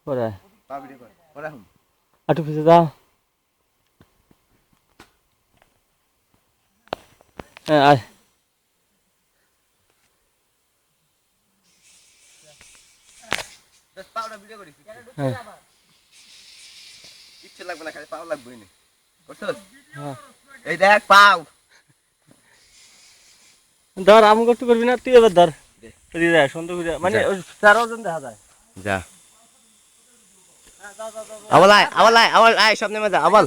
পরে পা ভিডিও কর পরে হুম একটু পিছিয়ে যাও। হ্যাঁ আয়। জাস্ট পাউডার ভিডিও করিস হ্যাঁ কিচ্ছু লাগবে না খালি পাও লাগবেই না করছস হ্যাঁ এই দেখ পাও ধর আমি একটু করবি না তুই এবার ধর দেখ সুন্দর করে মানে 13 জন দেখা যায়। যা আওয়াল আয় সামনে মজা আওয়াল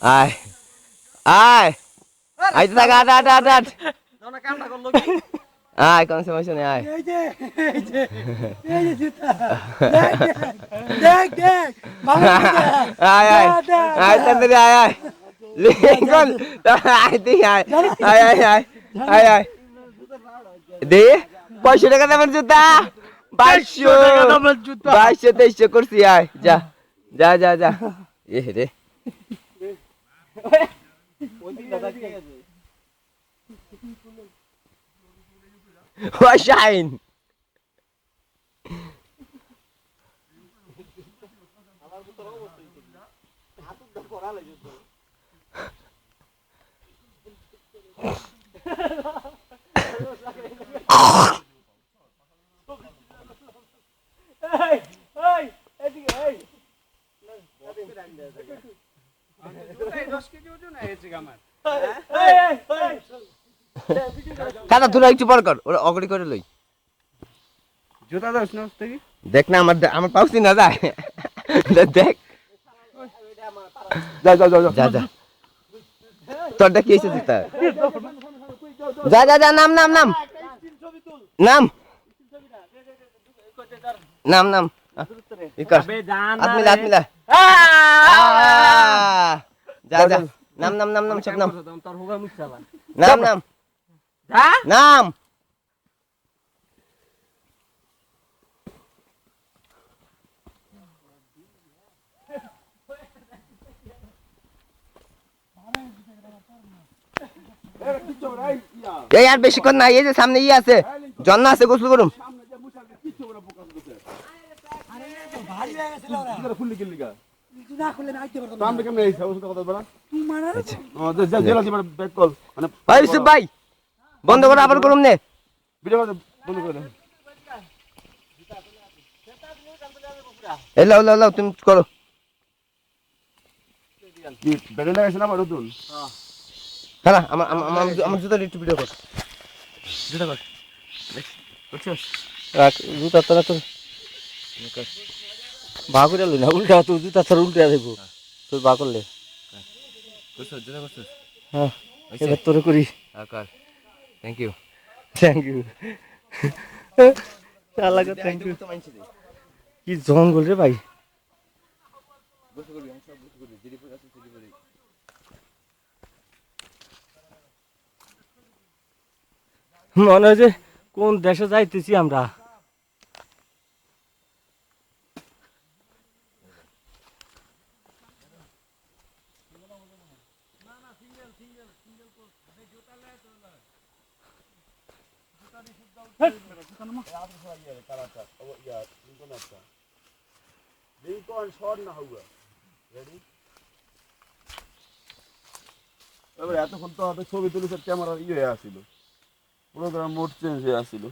আয় আয় আয় তো আট আট আট আট না কামটা করলো কি আয় কোন সমস্যা নেই আয় এই যে জুতা দেখ দেখ ভালো আয় আয় আয় তাড়াতাড়ি আয় আয় লিখন আয় দি আয় আয় আয় আয় আয় আয় দে 500 টাকা দামের জুতা 500 টাকা দামের জুতা 2200 2300 করছি আয় যা যা যা যা এ রে ও শাইন কাদা তুই একটু পর কর ওরা অগড়ি করে লই জুতা দাও স্নোস থেকে দেখ না আমার পাউসি না যায় দেখ যা যা যা যা যা তোরটা কি হয়েছে জুতা যা যা যা নাম নাম নাম নাম নাম নাম হাত মিলা যা যা নাম নাম নাম নাম সব নাম তোর হুগা মুখ চালা নাম নাম যা নাম এই আর বেশিক্ষণ না এই যে সামনে ইয়ে আছে জন্না আছে গোসল করুম ভারী হয়ে গেছিল ওরা খুললি কিল্লি গা না খুলে না আইতে পারতাম সামনে কেমনে এই সাহস কথা বলা তুই মারা ও যা জেলা দিবার ব্যাক কল মানে ভাই ইউসুফ ভাই বন্ধ করে আবার করুম নে ভিডিও বন্ধ করে দাও এই লাও লাও লাও তুমি করো কি বেড়ে লাগাইছ না নতুন হ্যাঁ আমার আমার আমার জুতা একটু ভিডিও কর জুতা কর বুঝছস রাখ জুতা তোরা তো ভা করে লই না উল্টা তো জুতা তোর উল্টা দেবো তুই ভা করলে বুঝছস জুতা করছস হ্যাঁ এবার তোরে করি আকার থ্যাংক ইউ থ্যাংক ইউ শালা কা থ্যাংক ইউ কি জঙ্গল রে ভাই বসে করবি আমি সব বসে করবি জিডি পরে আছে জিডি পরে মনে হয় যে কোন দেশে যাইতেছি আমরা লিংকন শট না হোগা রেডি এবারে এতক্ষণ তো ছবি তুলেছে ক্যামেরা ইয়ে হয়ে আসছিল পুরো মোড চেঞ্জ হয়ে আসছিল